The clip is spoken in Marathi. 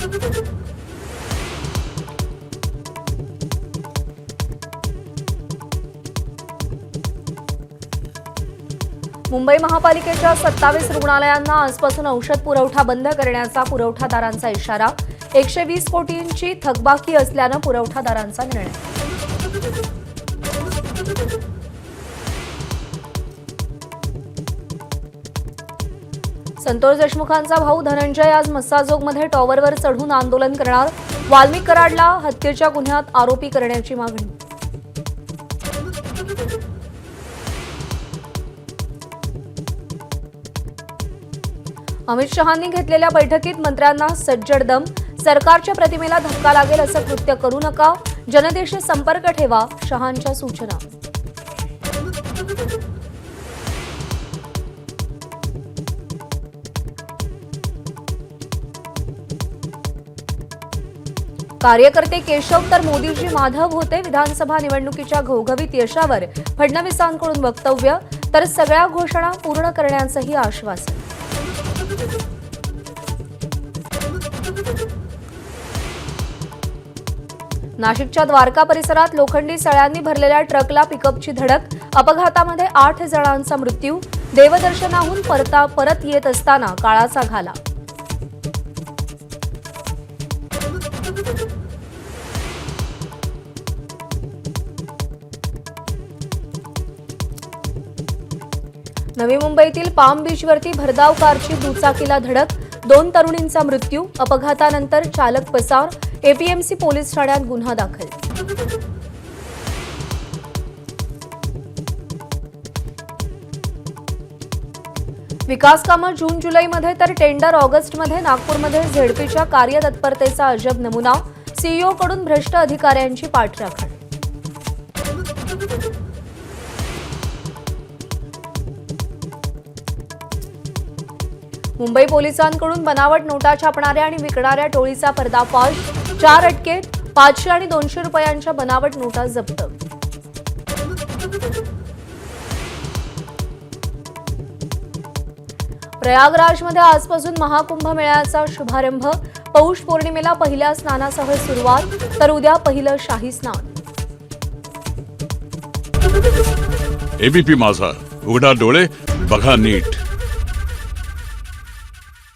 मुंबई महापालिकेच्या 27 रुग्णालयांना आजपासून औषध पुरवठा बंद करण्याचा पुरवठादारांचा इशारा। 120 कोटींची थकबाकी असल्यानं पुरवठादारांचा निर्णय। संतोष देशमुखांचा भाऊ धनंजय आज मस्साजोगमध्ये टॉवरवर चढून आंदोलन करणार। वाल्मिक कराडला हत्येच्या गुन्ह्यात आरोपी करण्याची मागणी। अमित शहांनी घेतलेल्या बैठकीत मंत्र्यांना सज्जड दम। सरकारच्या प्रतिमेला धक्का लागेल असं कृत्य करू नका, जनतेशी संपर्क ठेवा, शहांच्या सूचना। कार्यकर्ते केशव तर मोदीजी माधव होते। विधानसभा निवडणुकीच्या घवघवीत यशावर फडणवीसांकडून वक्तव्य, तर सगळ्या घोषणा पूर्ण करण्याचंही आश्वासन। नाशिकच्या द्वारका परिसरात लोखंडी सळ्यांनी भरलेल्या ट्रकला पिकअपची धडक। अपघातामध्ये 8 जणांचा मृत्यू। देवदर्शनाहून परत येत असताना काळाचा घाला। नवी मुंबईतील पाम बीचवरती भरधाव कारची दुचाकीला धडक। 2 तरुणींचा मृत्यू। अपघातानंतर चालक पसार। एपीएमसी पोलीस ठाण्यात गुन्हा दाखल। विकास कामं जून जुलैमध्ये तर टेंडर ऑगस्टमध्ये। नागपूरमध्ये झेडपीच्या कार्यतत्परतेचा अजब नमुना। सीईओ कडून भ्रष्ट अधिकाऱ्यांची पाठराखण। मुंबई पोलिसांकडून बनावट नोटा छापणाऱ्या आणि विकणाऱ्या टोळीचा पर्दाफाश। 4 अटकेत। 500 आणि 200 रुपयांच्या बनावट नोटा जप्त। प्रयागराजमध्ये आजपासून महाकुंभ मेळ्याचा शुभारंभ। पौष पौर्णिमेला पहिल्या स्नानासह सुरुवात, तर उद्या पहिलं शाही स्नान। एबीपी माझा, उघडा डोळे बघा नीट।